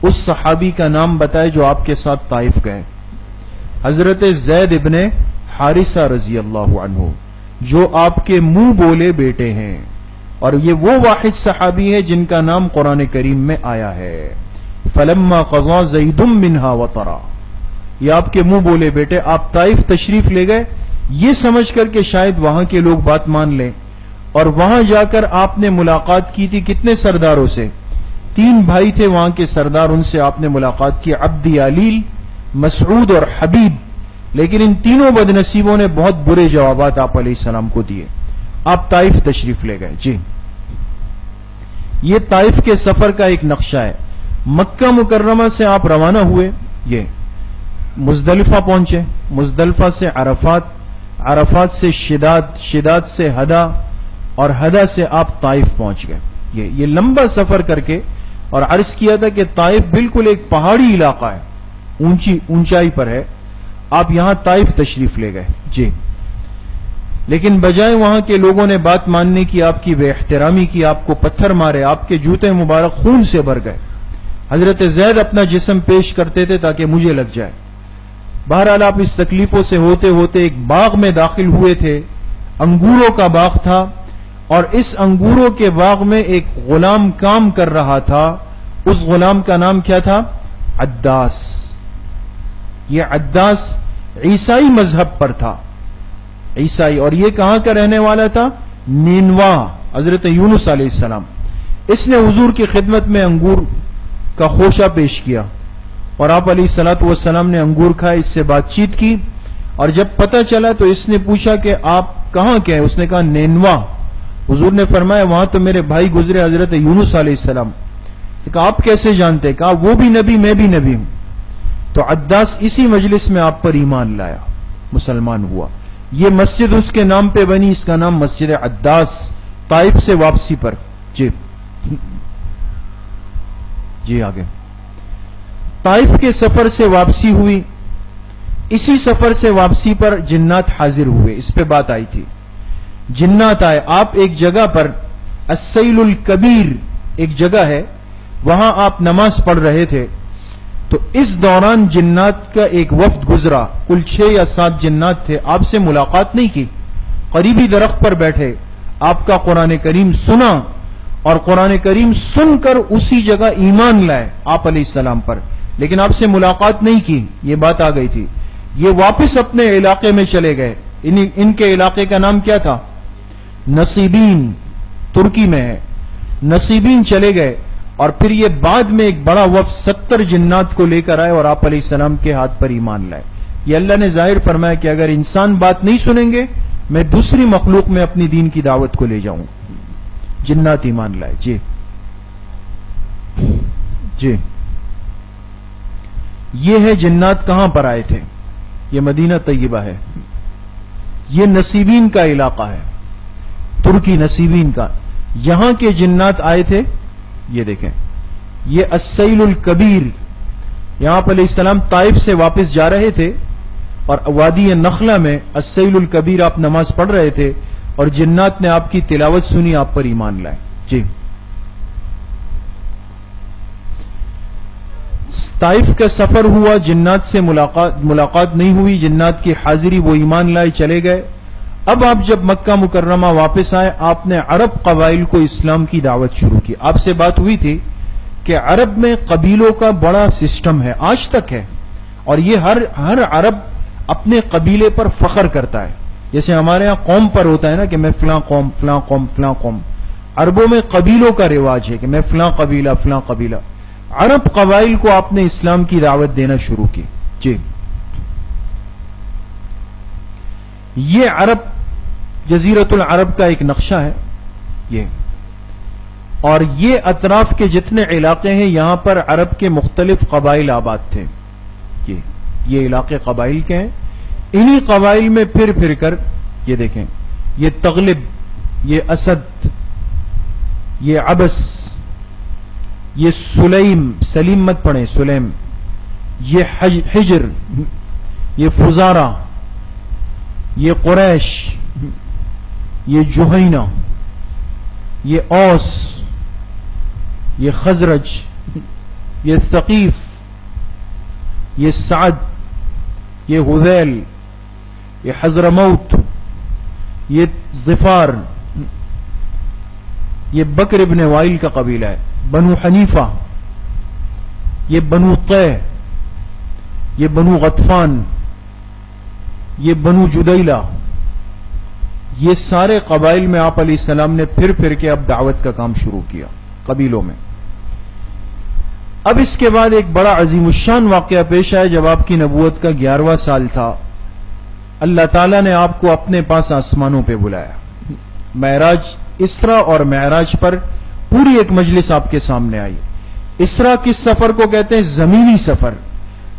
اس صحابی کا نام بتائے جو آپ کے ساتھ طائف گئے. حضرت زید ابن حارثہ رضی اللہ عنہ، جو آپ کے منہ بولے بیٹے ہیں، اور یہ وہ واحد صحابی ہے جن کا نام قرآن کریم میں آیا ہے. فلما قضى زید منها وطرا. یہ آپ کے منہ بولے بیٹے. آپ طائف تشریف لے گئے یہ سمجھ کر کہ شاید وہاں کے لوگ بات مان لیں، اور وہاں جا کر آپ نے ملاقات کی تھی کتنے سرداروں سے؟ 3 بھائی تھے وہاں کے سردار، ان سے آپ نے ملاقات کی، عبد یالیل، مسعود اور حبیب. لیکن ان تینوں بد نصیبوں نے بہت برے جوابات آپ علیہ السلام کو دیے. آپ طائف تشریف لے گئے. جی، یہ طائف کے سفر کا ایک نقشہ ہے. مکہ مکرمہ سے آپ روانہ ہوئے، یہ مزدلفہ پہنچے، مزدلفہ سے عرفات، عرفات سے شداد، شداد سے ہدا، اور ہدا سے آپ طائف پہنچ گئے. یہ لمبا سفر کر کے، اور عرض کیا تھا کہ طائف بالکل ایک پہاڑی علاقہ ہے، اونچائی پر ہے. آپ یہاں طائف تشریف لے گئے. جی، لیکن بجائے وہاں کے لوگوں نے بات ماننے کی، آپ کی بے احترامی کی، آپ کو پتھر مارے، آپ کے جوتے مبارک خون سے بھر گئے. حضرت زید اپنا جسم پیش کرتے تھے تاکہ مجھے لگ جائے. بہرحال آپ اس تکلیفوں سے ہوتے ہوتے ایک باغ میں داخل ہوئے تھے. انگوروں کا باغ تھا، اور اس انگوروں کے باغ میں ایک غلام کام کر رہا تھا. اس غلام کا نام کیا تھا؟ عداس. یہ عداس عیسائی مذہب پر تھا، عیسائی. اور یہ کہاں کا رہنے والا تھا؟ نینوا، حضرت یونس علیہ السلام. اس نے حضور کی خدمت میں انگور کا خوشہ پیش کیا، اور آپ علیہ الصلوۃ والسلام نے انگور کھائے، اس سے بات چیت کی. اور جب پتہ چلا تو اس نے پوچھا کہ آپ کہاں کے ہیں؟ اس نے کہا نینوا. حضور نے فرمایا وہاں تو میرے بھائی گزرے حضرت یونس علیہ السلام. کہا آپ کیسے جانتے؟ کہا وہ بھی نبی، میں بھی نبی ہوں. تو عداس اسی مجلس میں آپ پر ایمان لایا، مسلمان ہوا. یہ مسجد اس کے نام پہ بنی، اس کا نام مسجد عداس، طائف سے واپسی پر. جی جی، آگے طائف کے سفر سے واپسی ہوئی. اسی سفر سے واپسی پر جنات حاضر ہوئے، اس پہ بات آئی تھی. جنات آئے. آپ ایک جگہ پر السیل الکبیر ایک جگہ ہے، وہاں آپ نماز پڑھ رہے تھے. تو اس دوران جنات کا ایک وفد گزرا، کل 6 یا 7 جنات تھے. آپ سے ملاقات نہیں کی، قریبی درخت پر بیٹھے، آپ کا قرآن کریم سنا، اور قرآن کریم سن کر اسی جگہ ایمان لائے آپ علیہ السلام پر، لیکن آپ سے ملاقات نہیں کی. یہ بات آ گئی تھی. یہ واپس اپنے علاقے میں چلے گئے. ان کے علاقے کا نام کیا تھا؟ نصیبین، ترکی میں ہے. نصیبین چلے گئے، اور پھر یہ بعد میں ایک بڑا وفد 70 جنات کو لے کر آئے اور آپ علیہ السلام کے ہاتھ پر ایمان لائے. یہ اللہ نے ظاہر فرمایا کہ اگر انسان بات نہیں سنیں گے میں دوسری مخلوق میں اپنی دین کی دعوت کو لے جاؤں. جنات ایمان لائے. جی جی، یہ ہے جنات کہاں پر آئے تھے؟ یہ مدینہ طیبہ ہے. یہ نصیبین کا علاقہ ہے، ترکی نصیبین کا. یہاں کے جنات آئے تھے. یہ دیکھیں، یہ السیل الکبیر. یہاں آپ علیہ السلام طائف سے واپس جا رہے تھے، اور وادی نخلہ میں السیل الکبیر آپ نماز پڑھ رہے تھے، اور جنات نے آپ کی تلاوت سنی، آپ پر ایمان لائے. جی، طائف کا سفر ہوا، جنات سے ملاقات نہیں ہوئی، جنات کی حاضری، وہ ایمان لائے، چلے گئے. اب آپ جب مکہ مکرمہ واپس آئے، آپ نے عرب قبائل کو اسلام کی دعوت شروع کی. آپ سے بات ہوئی تھی کہ عرب میں قبیلوں کا بڑا سسٹم ہے، آج تک ہے، اور یہ ہر عرب اپنے قبیلے پر فخر کرتا ہے. جیسے ہمارے ہاں قوم پر ہوتا ہے نا کہ میں فلاں قوم فلاں قوم فلاں قوم. عربوں میں قبیلوں کا رواج ہے کہ میں فلاں قبیلہ فلاں قبیلہ. عرب قبائل کو آپ نے اسلام کی دعوت دینا شروع کی. جی، یہ عرب جزیرت العرب کا ایک نقشہ ہے یہ، اور یہ اطراف کے جتنے علاقے ہیں یہاں پر عرب کے مختلف قبائل آباد تھے. یہ علاقے قبائل کے ہیں. انہی قبائل میں پھر کر یہ دیکھیں، یہ تغلب، یہ اسد، یہ عبس، یہ سلیم، سلیم مت پڑھیں، سلیم، یہ حجر، یہ فزارہ، یہ قریش، یہ جہینہ، یہ اوس، یہ خزرج، یہ ثقیف، یہ سعد، یہ ہذیل، یہ حضرموت، یہ ظفار، یہ بکر ابن وائل کا قبیلہ ہے، بنو حنیفہ، یہ بنو طے، یہ بنو غطفان، یہ بنو جدیلہ، یہ سارے قبائل میں آپ علیہ السلام نے پھر پھر کے اب دعوت کا کام شروع کیا قبیلوں میں۔ اب اس کے بعد ایک بڑا عظیم الشان واقعہ پیش آیا۔ جب آپ کی نبوت کا 11واں سال تھا، اللہ تعالیٰ نے آپ کو اپنے پاس آسمانوں پہ بلایا۔ معراج، اسراء اور معراج پر پوری ایک مجلس آپ کے سامنے آئی۔ اسراء کس سفر کو کہتے ہیں؟ زمینی سفر،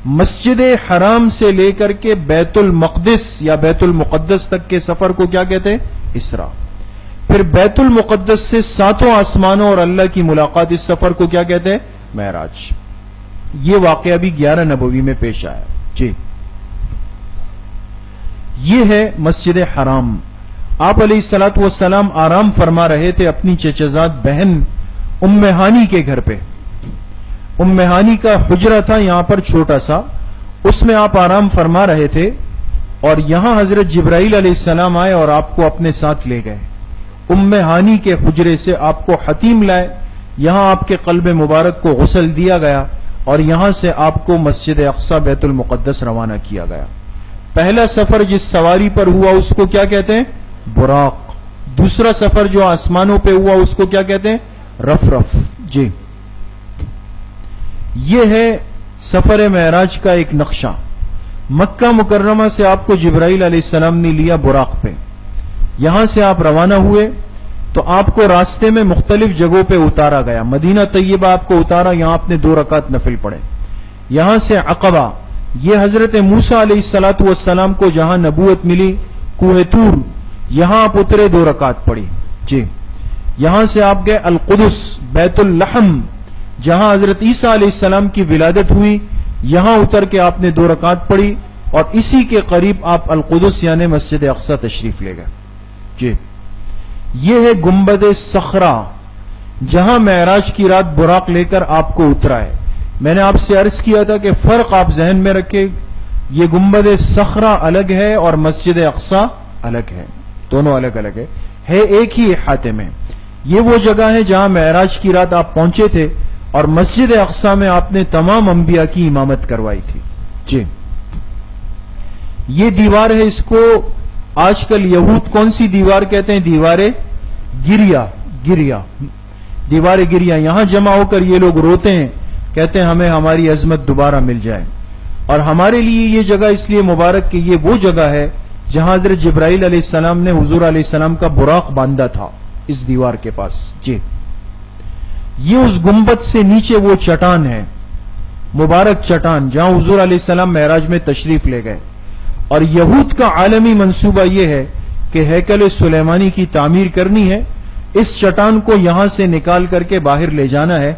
مسجد حرام سے لے کر کے بیت المقدس یا بیت المقدس تک کے سفر کو کیا کہتے ہیں؟ اسراء۔ پھر بیت المقدس سے 7 آسمانوں اور اللہ کی ملاقات، اس سفر کو کیا کہتے ہیں؟ معراج۔ یہ واقعہ بھی 11 نبوی میں پیش آیا۔ جی، یہ ہے مسجد حرام۔ آپ علیہ الصلوۃ والسلام آرام فرما رہے تھے اپنی چچزاد بہن ام ہانی کے گھر پہ۔ ام ہانی کا حجرہ تھا یہاں پر چھوٹا سا، اس میں آپ آرام فرما رہے تھے، اور یہاں حضرت جبرائیل علیہ السلام آئے اور آپ کو اپنے ساتھ لے گئے۔ ام ہانی کے حجرے سے آپ کو حتیم لائے، یہاں آپ کے قلب مبارک کو غسل دیا گیا، اور یہاں سے آپ کو مسجد اقصی بیت المقدس روانہ کیا گیا۔ پہلا سفر جس سواری پر ہوا اس کو کیا کہتے ہیں؟ براق۔ دوسرا سفر جو آسمانوں پہ ہوا اس کو کیا کہتے ہیں؟ رفرف۔ جی، یہ ہے سفر معراج کا ایک نقشہ۔ مکہ مکرمہ سے آپ کو جبرائیل علیہ السلام نے لیا براق پہ، یہاں سے آپ روانہ ہوئے تو آپ کو راستے میں مختلف جگہوں پہ اتارا گیا۔ مدینہ طیبہ آپ کو اتارا، یہاں آپ نے 2 رکعت نفل پڑھے۔ یہاں سے عقبہ، یہ حضرت موسیٰ علیہ الصلوۃ والسلام کو جہاں نبوت ملی، کوہ طور، یہاں آپ اترے، 2 رکعت پڑھی۔ جی، یہاں سے آپ گئے القدس، بیت اللحم، جہاں حضرت عیسیٰ علیہ السلام کی ولادت ہوئی، یہاں اتر کے آپ نے 2 رکعت پڑھی، اور اسی کے قریب آپ القدس یعنی مسجد اقصی تشریف لے گئے۔ جی، یہ ہے گنبد صخرہ، جہاں معراج کی رات براق لے کر آپ کو اترا ہے۔ میں نے آپ سے عرض کیا تھا کہ فرق آپ ذہن میں رکھیں، یہ گنبد صخرہ الگ ہے اور مسجد اقصی الگ ہے، دونوں الگ الگ ہے ایک ہی احاطے میں۔ یہ وہ جگہ ہے جہاں معراج کی رات آپ پہنچے تھے، اور مسجد اقصی میں آپ نے تمام انبیاء کی امامت کروائی تھی۔ جی، یہ دیوار ہے، اس کو آج کل یہود کون سی دیوار کہتے ہیں؟ دیوار گریا، دیوار گریا۔ یہاں جمع ہو کر یہ لوگ روتے ہیں، کہتے ہیں ہمیں ہماری عظمت دوبارہ مل جائے۔ اور ہمارے لیے یہ جگہ اس لیے مبارک کہ یہ وہ جگہ ہے جہاں حضرت جبرائیل علیہ السلام نے حضور علیہ السلام کا براق باندھا تھا، اس دیوار کے پاس۔ جی، یہ اس گنبد سے نیچے وہ چٹان ہے، مبارک چٹان، جہاں حضور علیہ السلام معراج میں تشریف لے گئے۔ اور یہود کا عالمی منصوبہ یہ ہے کہ ہیکل سلیمانی کی تعمیر کرنی ہے، اس چٹان کو یہاں سے نکال کر کے باہر لے جانا ہے۔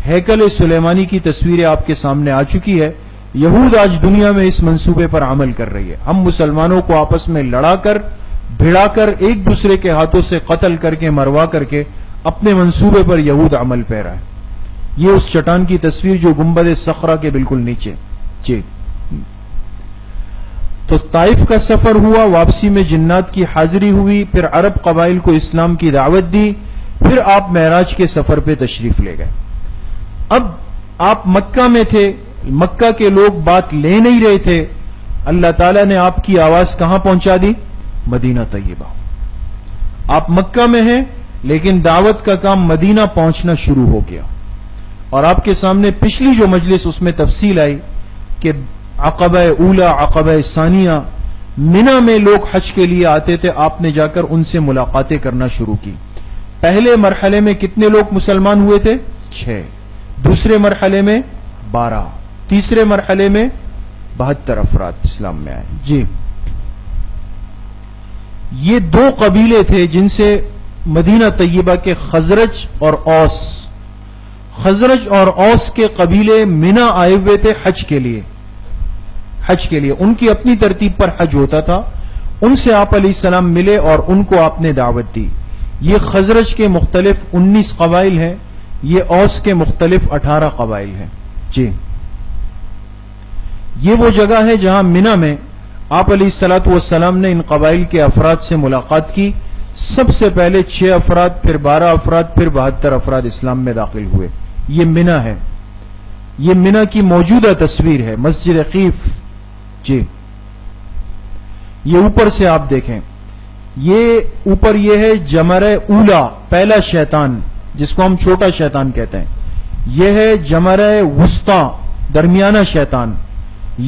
ہیکل سلیمانی کی تصویریں آپ کے سامنے آ چکی ہے۔ یہود آج دنیا میں اس منصوبے پر عمل کر رہی ہے۔ ہم مسلمانوں کو آپس میں لڑا کر، بھڑا کر، ایک دوسرے کے ہاتھوں سے قتل کر کے، مروا کر کے اپنے منصوبے پر یہود عمل پیرا ہے۔ یہ اس چٹان کی تصویر جو گنبد صخرہ کے بالکل نیچے۔ جی، تو طائف کا سفر ہوا، واپسی میں جنات کی حاضری ہوئی، پھر عرب قبائل کو اسلام کی دعوت دی، پھر آپ معراج کے سفر پہ تشریف لے گئے۔ اب آپ مکہ میں تھے، مکہ کے لوگ بات لے نہیں رہے تھے، اللہ تعالیٰ نے آپ کی آواز کہاں پہنچا دی؟ مدینہ طیبہ۔ آپ مکہ میں ہیں لیکن دعوت کا کام مدینہ پہنچنا شروع ہو گیا۔ اور آپ کے سامنے پچھلی جو مجلس اس میں تفصیل آئی کہ عقبہ اولا، عقبہ ثانیہ، منی میں لوگ حج کے لیے آتے تھے، آپ نے جا کر ان سے ملاقاتیں کرنا شروع کی۔ پہلے مرحلے میں کتنے لوگ مسلمان ہوئے تھے؟ 6، دوسرے مرحلے میں 12، تیسرے مرحلے میں 72 افراد اسلام میں آئے۔ جی، یہ 2 قبیلے تھے جن سے مدینہ طیبہ کے خزرج اور اوس، خزرج اور اوس کے قبیلے منی آئے ہوئے تھے حج کے لیے، حج کے لیے. ان کی اپنی ترتیب پر حج ہوتا تھا. ان سے آپ علیہ السلام ملے اور ان کو آپ نے دعوت دی. یہ خزرج کے مختلف 19 قبائل ہیں, یہ اوس کے مختلف 18 قبائل ہیں. جی, یہ وہ جگہ ہے جہاں منی میں آپ علیہ الصلوۃ والسلام نے ان قبائل کے افراد سے ملاقات کی. سب سے پہلے 6 افراد, پھر 12 افراد, پھر 72 افراد اسلام میں داخل ہوئے. یہ منی ہے, یہ منی کی موجودہ تصویر ہے, مسجد عقیف. جی, یہ اوپر سے آپ دیکھیں, یہ اوپر یہ ہے جمرہ اولا, پہلا شیطان جس کو ہم چھوٹا شیطان کہتے ہیں. یہ ہے جمرہ وسطی, درمیانہ شیطان.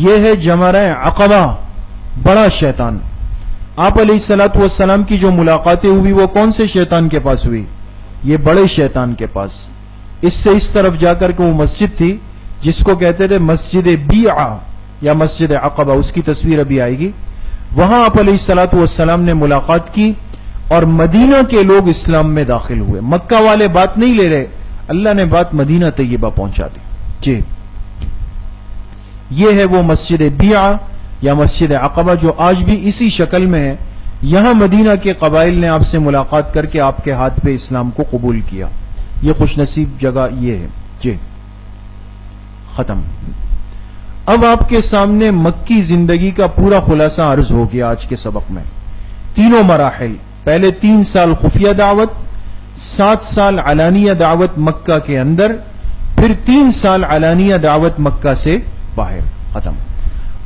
یہ ہے جمرہ عقبہ, بڑا شیطان. آپ علیہ الصلوۃ والسلام کی جو ملاقاتیں ہوئی وہ کون سے شیطان کے پاس ہوئی؟ یہ بڑے شیطان کے پاس. اس سے اس طرف جا کر کے وہ مسجد تھی جس کو کہتے تھے مسجد بیعہ یا مسجد عقبہ, اس کی تصویر ابھی آئے گی. وہاں آپ علیہ الصلوۃ والسلام نے ملاقات کی اور مدینہ کے لوگ اسلام میں داخل ہوئے. مکہ والے بات نہیں لے رہے, اللہ نے بات مدینہ طیبہ پہنچا دی. جی, یہ ہے وہ مسجد بیعہ یا مسجد عقبہ جو آج بھی اسی شکل میں ہے. یہاں مدینہ کے قبائل نے آپ سے ملاقات کر کے آپ کے ہاتھ پہ اسلام کو قبول کیا. یہ خوش نصیب جگہ یہ ہے. جی, ختم. اب آپ کے سامنے مکی زندگی کا پورا خلاصہ عرض ہو گیا آج کے سبق میں. تینوں مراحل, پہلے 3 سال خفیہ دعوت, 7 سال علانیہ دعوت مکہ کے اندر, پھر 3 سال علانیہ دعوت مکہ سے باہر. ختم.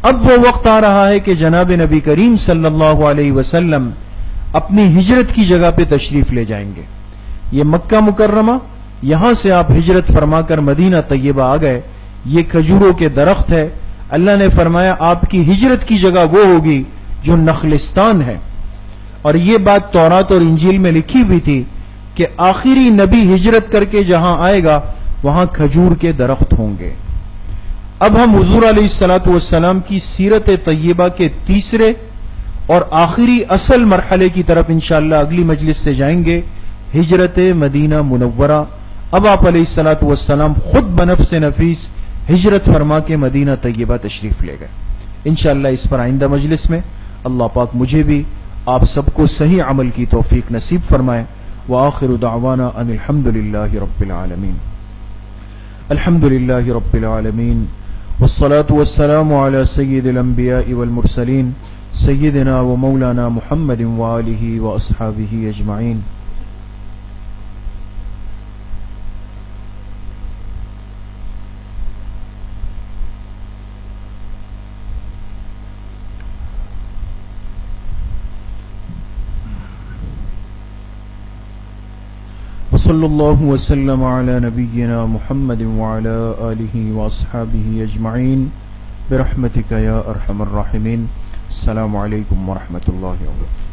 اب وہ وقت آ رہا ہے کہ جناب نبی کریم صلی اللہ علیہ وسلم اپنی ہجرت کی جگہ پہ تشریف لے جائیں گے. یہ مکہ مکرمہ, یہاں سے آپ ہجرت فرما کر مدینہ طیبہ آ گئے. یہ کھجوروں کے درخت ہے. اللہ نے فرمایا آپ کی ہجرت کی جگہ وہ ہوگی جو نخلستان ہے. اور یہ بات تورات اور انجیل میں لکھی ہوئی تھی کہ آخری نبی ہجرت کر کے جہاں آئے گا وہاں کھجور کے درخت ہوں گے. اب ہم حضور علیہ الصلوۃ والسلام کی سیرت طیبہ کے تیسرے اور آخری اصل مرحلے کی طرف انشاءاللہ اگلی مجلس سے جائیں گے, ہجرت مدینہ منورہ. اب آپ علیہ الصلوۃ والسلام خود بنفس نفیس ہجرت فرما کے مدینہ طیبہ تشریف لے گئے. انشاءاللہ اس پر آئندہ مجلس میں اللہ پاک مجھے بھی آپ سب کو صحیح عمل کی توفیق نصیب فرمائے. وآخر دعوانا ان الحمدللہ رب العالمین. الحمدللہ رب العالمین والصلاة والسلام على سید الانبیاء والمرسلین سیدنا و مولانا محمد وآلہ واصحابہ اجمعین. صلی اللہ وسلم علی نبینا محمد وعلی آلہ واصحابہ اجمعین برحمتک یا ارحم الراحمین. السلام علیکم ورحمۃ اللہ وبرکاتہ.